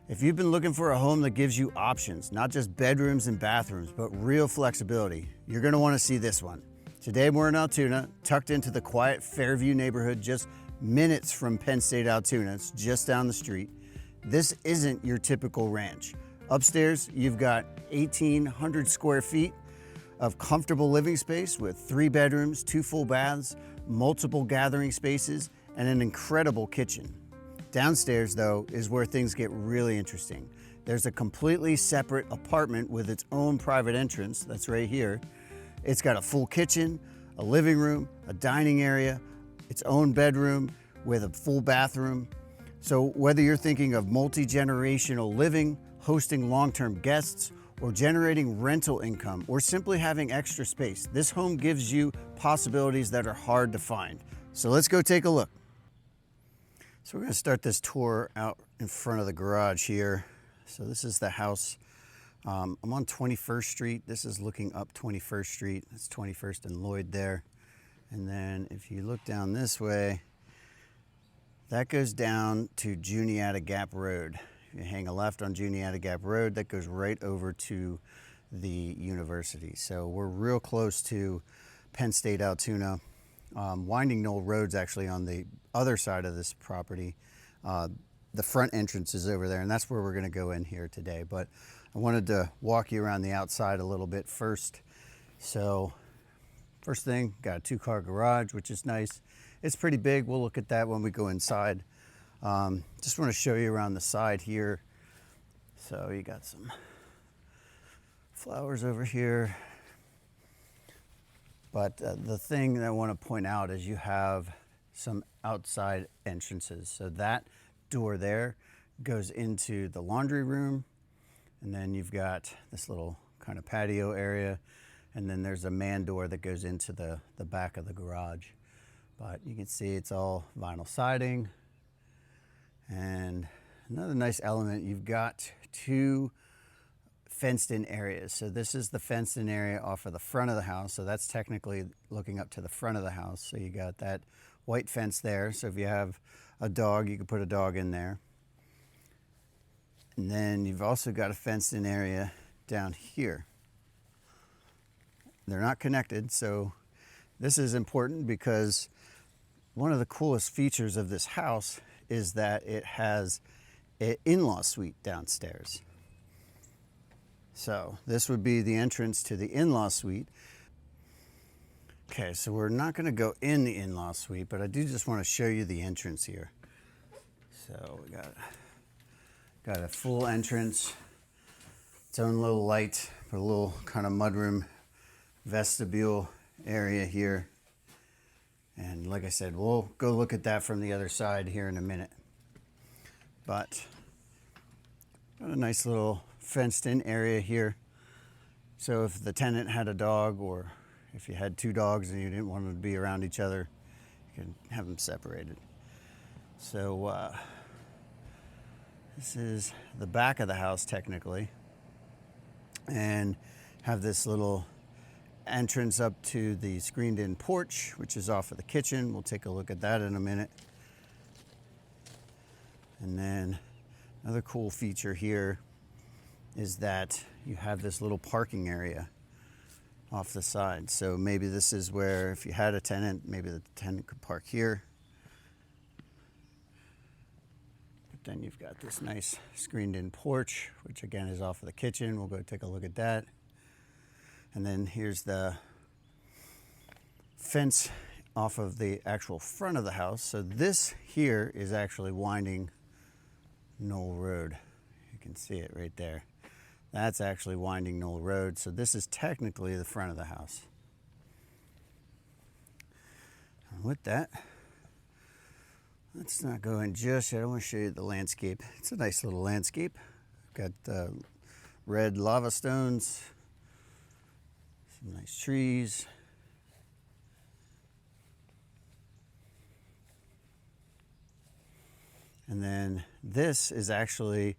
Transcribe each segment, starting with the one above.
If you've been looking for a home that gives you options, not just bedrooms and bathrooms, but real flexibility, you're gonna wanna see this one. Today we're in Altoona, tucked into the quiet Fairview neighborhood, just minutes from Penn State Altoona. It's just down the street. This isn't your typical ranch. Upstairs, you've got 1,800 square feet of comfortable living space with 3 bedrooms, 2 full baths, multiple gathering spaces, and an incredible kitchen. Downstairs, though, is where things get really interesting. There's a completely separate apartment with its own private entrance, that's right here. It's got a full kitchen, a living room, a dining area, its own bedroom with a full bathroom. So whether you're thinking of multi-generational living, hosting long-term guests, or generating rental income, or simply having extra space, this home gives you possibilities that are hard to find. So let's go take a look. So we're gonna start this tour out in front of the garage here. So this is the house. I'm on 21st Street. This is looking up 21st Street. That's 21st and Lloyd there. And then if you look down this way, that goes down to Juniata Gap Road. If you hang a left on Juniata Gap Road, that goes right over to the university. So we're real close to Penn State Altoona. Winding Knoll Road's actually on the other side of this property. The front entrance is over there, and that's where we're gonna go in here today. But I wanted to walk you around the outside a little bit first. So first thing, got a 2-car garage, which is nice. It's pretty big. We'll look at that when we go inside. Just want to show you around the side here. So you got some flowers over here. But the thing that I want to point out is you have some outside entrances. So that door there goes into the laundry room. And then you've got this little kind of patio area. And then there's a man door that goes into the back of the garage. But you can see it's all vinyl siding. And another nice element, you've got 2 fenced in areas. So this is the fenced in area off of the front of the house. So that's technically looking up to the front of the house. So you got that white fence there. So if you have a dog, you can put a dog in there. And then you've also got a fenced in area down here. They're not connected. So this is important because one of the coolest features of this house is that it has an in-law suite downstairs. So this would be the entrance to the in-law suite. Okay, so we're not gonna go in the in-law suite, but I do just wanna show you the entrance here. So we got a full entrance, its own little light, a little kind of mudroom vestibule area here. And like I said, we'll go look at that from the other side here in a minute. But got a nice little fenced in area here. So if the tenant had a dog, or if you had 2 dogs and you didn't want them to be around each other, you can have them separated. So this is the back of the house technically, and have this little entrance up to the screened in porch, which is off of the kitchen. We'll take a look at that in a minute. And then another cool feature here is that you have this little parking area off the side. So maybe this is where, if you had a tenant, maybe the tenant could park here. But then you've got this nice screened in porch, which again is off of the kitchen. We'll go take a look at that. And then here's the fence off of the actual front of the house. So this here is actually Winding Knoll Road. You can see it right there. That's actually Winding Knoll Road. So this is technically the front of the house. And with that, let's not go in just yet. I want to show you the landscape. It's a nice little landscape. Got red lava stones, some nice trees. And then this is actually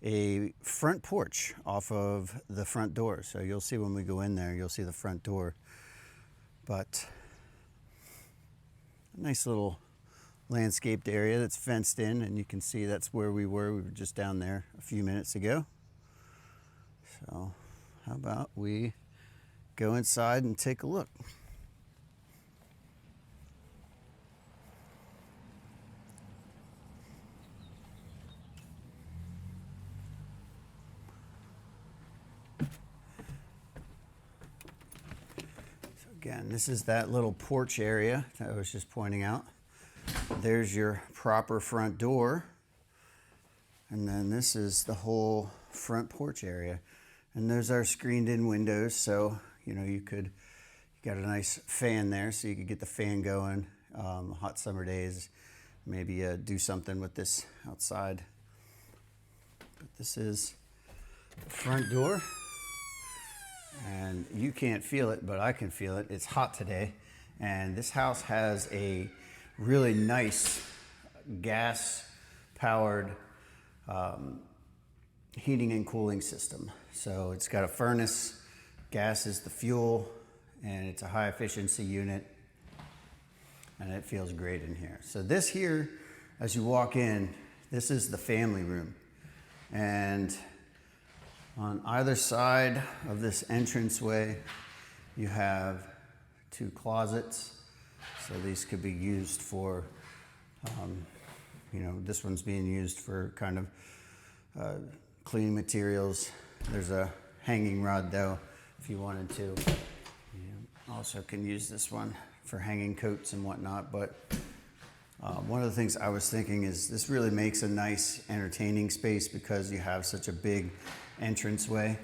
a front porch off of the front door. So you'll see when we go in there, you'll see the front door. But a nice little landscaped area that's fenced in, and you can see that's where we were. We were just down there a few minutes ago. So how about we go inside and take a look. Again, this is that little porch area that I was just pointing out. There's your proper front door. And then this is the whole front porch area. And there's our screened in windows. So, you know, you got a nice fan there so you could get the fan going. Hot summer days, maybe do something with this outside. But this is the front door. And you can't feel it, but I can feel it. It's hot today. And this house has a really nice gas-powered heating and cooling system. So it's got a furnace, gas is the fuel, and it's a high-efficiency unit. And it feels great in here. So this here, as you walk in, this is the family room. And on either side of this entranceway, you have 2 closets. So these could be used for, you know, this one's being used for kind of cleaning materials. There's a hanging rod though, if you wanted to. You also can use this one for hanging coats and whatnot. But one of the things I was thinking is this really makes a nice entertaining space because you have such a big entranceway,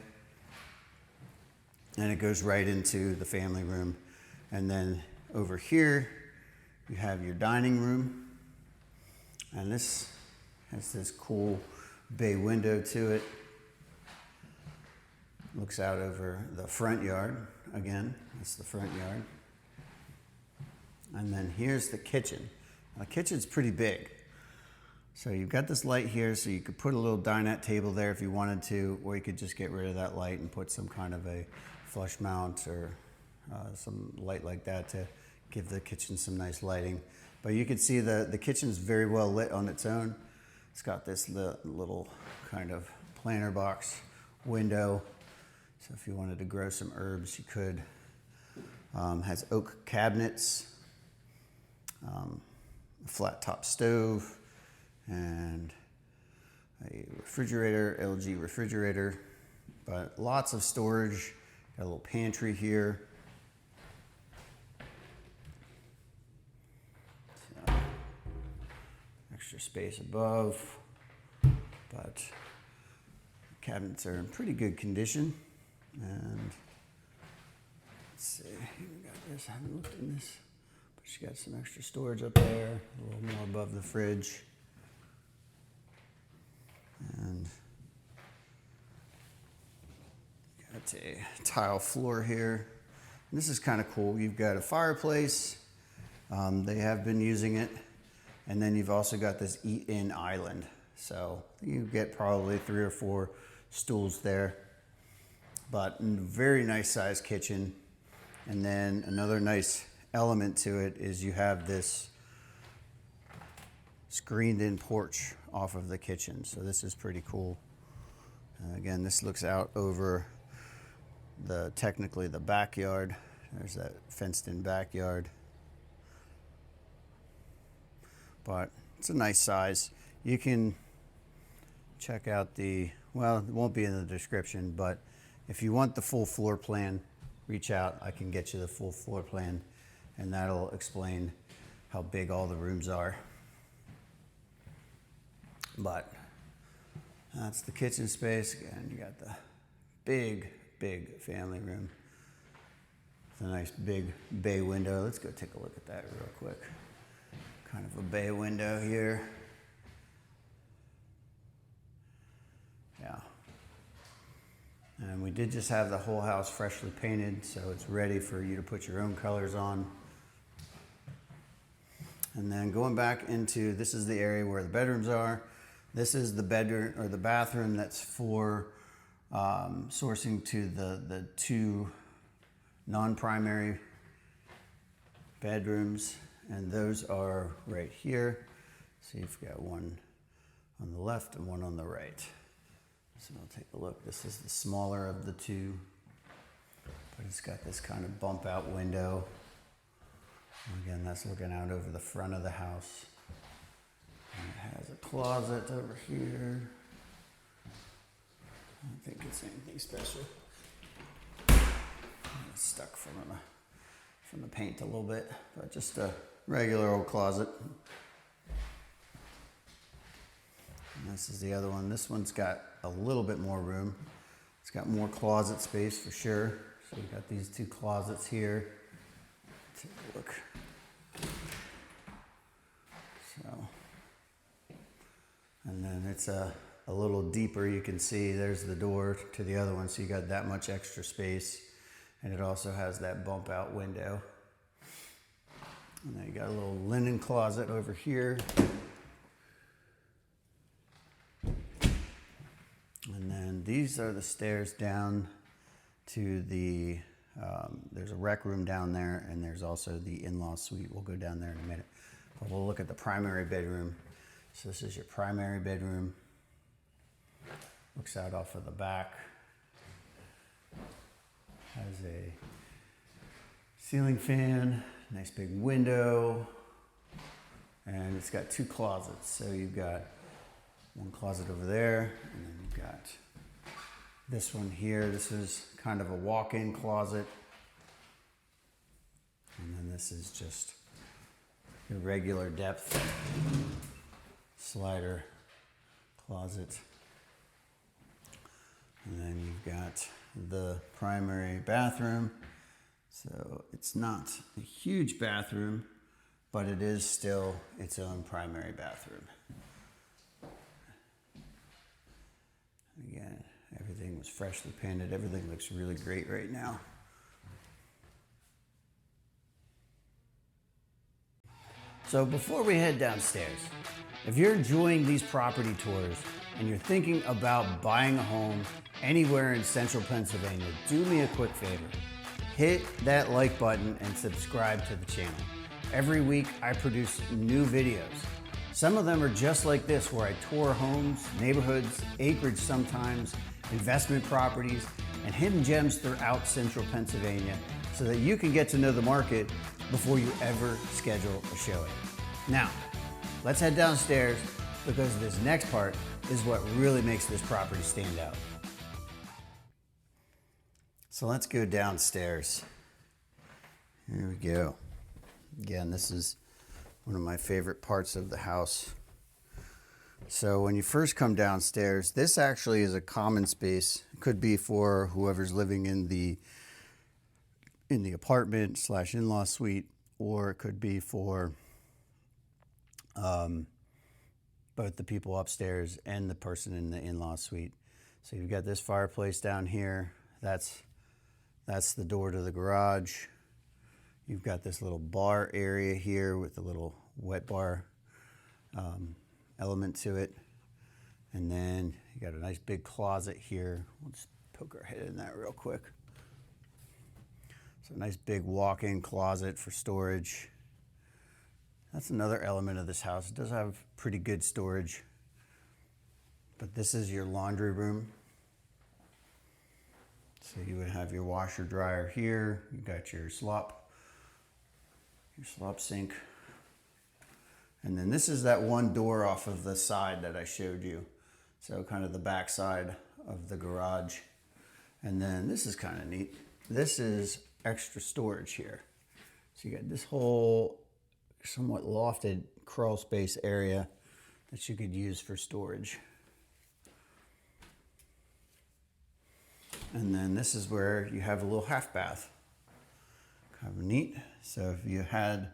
and it goes right into the family room. And then over here you have your dining room, and this has this cool bay window to it. Looks out over the front yard. Again, that's the front yard. And then here's the kitchen. Now, the kitchen's pretty big. So you've got this light here, so you could put a little dinette table there if you wanted to, or you could just get rid of that light and put some kind of a flush mount or some light like that to give the kitchen some nice lighting. But you can see the kitchen's very well lit on its own. It's got this little kind of planter box window. So if you wanted to grow some herbs, you could. Has oak cabinets, a flat top stove, and a refrigerator, LG refrigerator, but lots of storage. Got a little pantry here. So, extra space above, but the cabinets are in pretty good condition. And let's see, we got this, I haven't looked in this, but you got some extra storage up there, a little more above the fridge. And got a tile floor here. And this is kind of cool. You've got a fireplace. They have been using it. And then you've also got this eat-in island. So you get probably 3 or 4 stools there. But very nice sized kitchen. And then another nice element to it is you have this screened in porch off of the kitchen. So this is pretty cool. Again, this looks out over technically the backyard. There's that fenced in backyard. But it's a nice size. You can check out well, it won't be in the description, but if you want the full floor plan, reach out. I can get you the full floor plan, and that'll explain how big all the rooms are. But that's the kitchen space. Again, you got the big family room. It's a nice big bay window. Let's go take a look at that real quick. Kind of a bay window here. Yeah. And we did just have the whole house freshly painted, so it's ready for you to put your own colors on. And then going back into, this is the area where the bedrooms are. This is the bedroom or the bathroom that's for sourcing to the 2 non-primary bedrooms. and those are right here. So you've got one on the left and one on the right. So we'll take a look. This is the smaller of the two, but it's got this kind of bump out window. And again, that's looking out over the front of the house. And it has a closet over here. I don't think it's anything special. It's stuck from the paint a little bit, but just a regular old closet. And this is the other one. This one's got a little bit more room. It's got more closet space for sure. So we've got these two closets here. Take a look. So, and then it's a little deeper. You can see there's the door to the other one, so you got that much extra space. And it also has that bump out window. And then you got a little linen closet over here. And then these are the stairs down to the, there's a rec room down there, and there's also the in-law suite. We'll go down there in a minute. But we'll look at the primary bedroom. So this is your primary bedroom. Looks out off of the back. Has a ceiling fan, nice big window, and it's got two closets. So you've got one closet over there, and then you've got this one here. This is kind of a walk-in closet. And then this is just your regular depth slider closet. And then you've got the primary bathroom. So it's not a huge bathroom, but it is still its own primary bathroom. Again, everything was freshly painted. Everything looks really great right now. So before we head downstairs, if you're enjoying these property tours and you're thinking about buying a home anywhere in central Pennsylvania, do me a quick favor. Hit that like button and subscribe to the channel. Every week I produce new videos. Some of them are just like this, where I tour homes, neighborhoods, acreage sometimes, investment properties, and hidden gems throughout central Pennsylvania so that you can get to know the market before you ever schedule a showing. Now, let's head downstairs, because this next part is what really makes this property stand out. So let's go downstairs. Here we go. Again, this is one of my favorite parts of the house. So when you first come downstairs, this actually is a common space. It could be for whoever's living in the apartment / in-law suite, or it could be for both the people upstairs and the person in the in-law suite. So you've got this fireplace down here. That's the door to the garage. You've got this little bar area here with a little wet bar element to it. And then you got a nice big closet here. We'll just poke our head in that real quick. So a nice big walk-in closet for storage. That's another element of this house. It does have pretty good storage. But this is your laundry room. So you would have your washer dryer here. You got your slop sink. And then this is that one door off of the side that I showed you. So kind of the back side of the garage. And then this is kind of neat. This is extra storage here. So you got this whole somewhat lofted crawl space area that you could use for storage. And then this is where you have a little half bath. Kind of neat. So if you had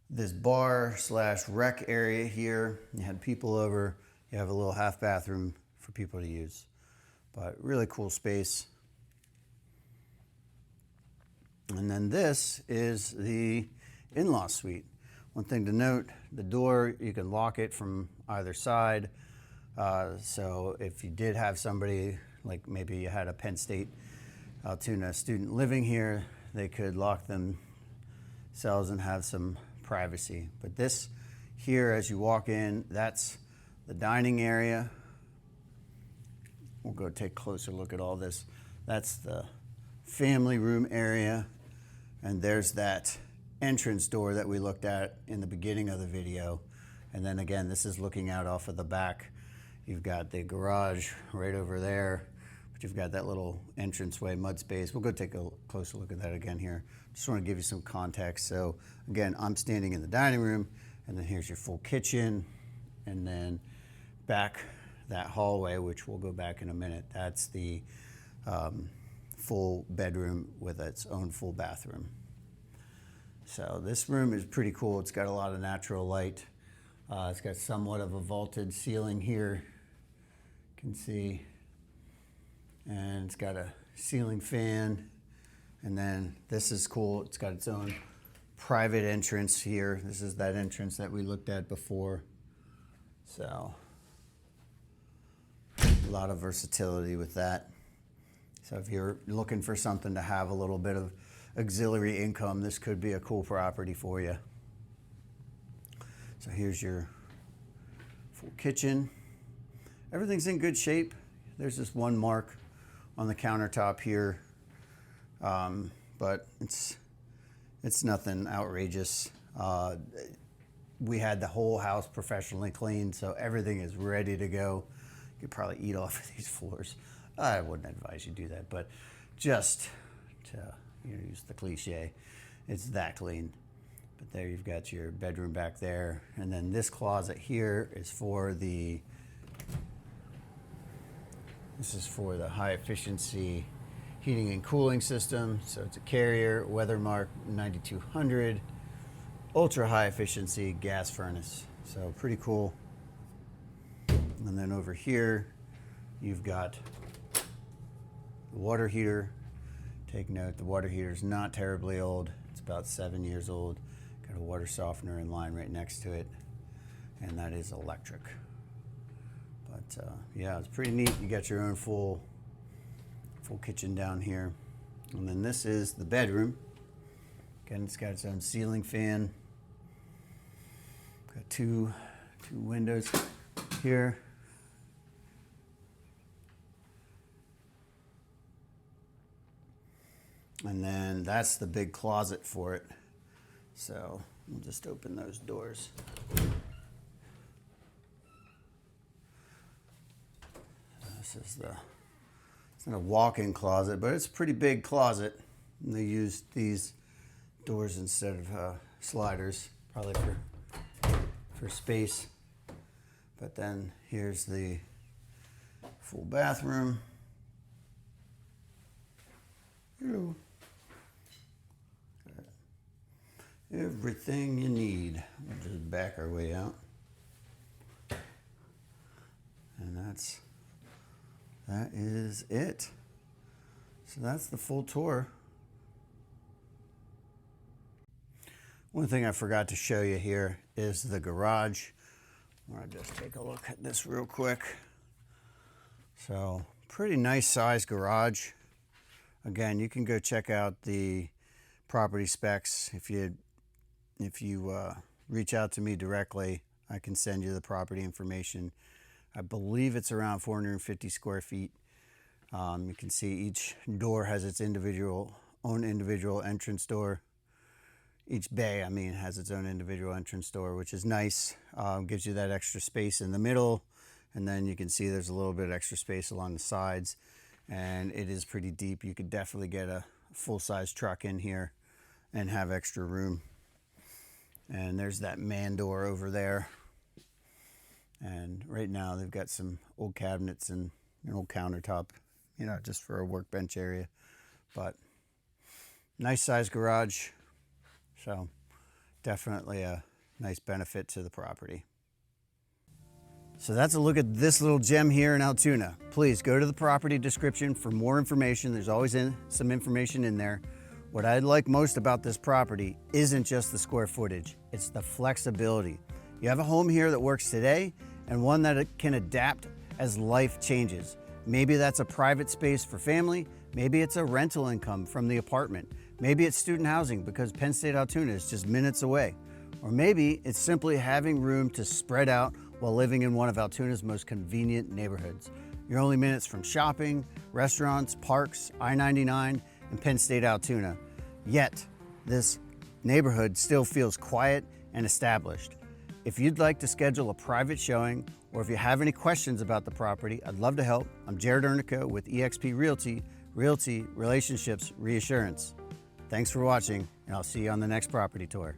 this bar / rec area here, you had people over, you have a little half bathroom for people to use. But really cool space. And then this is the in-law suite. One thing to note, the door, you can lock it from either side. So if you did have somebody, like maybe you had a Penn State Altoona student living here, they could lock themselves and have some privacy. But this here, as you walk in, that's the dining area. We'll go take a closer look at all this. That's the family room area. And there's that entrance door that we looked at in the beginning of the video. And then again, this is looking out off of the back. You've got the garage right over there, but you've got that little entranceway, mud space. We'll go take a closer look at that again here. Just want to give you some context. So again, I'm standing in the dining room, and then here's your full kitchen, and then back that hallway, which we'll go back in a minute. That's the full bedroom with its own full bathroom. So this room is pretty cool. It's got a lot of natural light. It's got somewhat of a vaulted ceiling here, you can see. And it's got a ceiling fan. And then this is cool. It's got its own private entrance here. This is that entrance that we looked at before. So a lot of versatility with that. So if you're looking for something to have a little bit of auxiliary income, this could be a cool property for you. So here's your full kitchen. Everything's in good shape. There's this one mark on the countertop here, but it's nothing outrageous. We had the whole house professionally cleaned, so everything is ready to go. You could probably eat off of these floors. I wouldn't advise you do that, but just to use the cliche, it's that clean. But there you've got your bedroom back there. And then this closet here is for the high efficiency heating and cooling system. So it's a Carrier Weathermark 9200 ultra high efficiency gas furnace. So pretty cool. And then over here, you've got the water heater. Take note, the water heater is not terribly old. It's about 7 years old. Got a water softener in line right next to it, and that is electric. But yeah, it's pretty neat. You got your own full kitchen down here. And then this is the bedroom. Again, it's got its own ceiling fan. Got two windows here. And then that's the big closet for it. So we'll just open those doors. It's not a walk-in closet, but it's a pretty big closet. And they used these doors instead of sliders, probably for space. But then here's the full bathroom. Hello. Everything you need. We'll just back our way out. And that is it. So that's the full tour. One thing I forgot to show you here is the garage. I'll just take a look at this real quick. So pretty nice size garage. Again, you can go check out the property specs. If you reach out to me directly, I can send you the property information. I believe it's around 450 square feet. You can see each door has its own individual entrance door. Each bay, has its own individual entrance door, which is nice. Gives you that extra space in the middle. And then you can see there's a little bit of extra space along the sides. And it is pretty deep. You could definitely get a full-size truck in here and have extra room. And there's that man door over there. And right now they've got some old cabinets and an old countertop, just for a workbench area. But nice size garage. So definitely a nice benefit to the property. So that's a look at this little gem here in Altoona. Please go to the property description for more information. There's always some information in there. What I like most about this property isn't just the square footage, it's the flexibility. You have a home here that works today and one that can adapt as life changes. Maybe that's a private space for family, maybe it's a rental income from the apartment, maybe it's student housing because Penn State Altoona is just minutes away. Or maybe it's simply having room to spread out while living in one of Altoona's most convenient neighborhoods. You're only minutes from shopping, restaurants, parks, I-99, and Penn State Altoona. Yet, this neighborhood still feels quiet and established. If you'd like to schedule a private showing, or if you have any questions about the property, I'd love to help. I'm Jared Ernica with eXp Realty, Realty, Relationships, Reassurance. Thanks for watching, and I'll see you on the next property tour.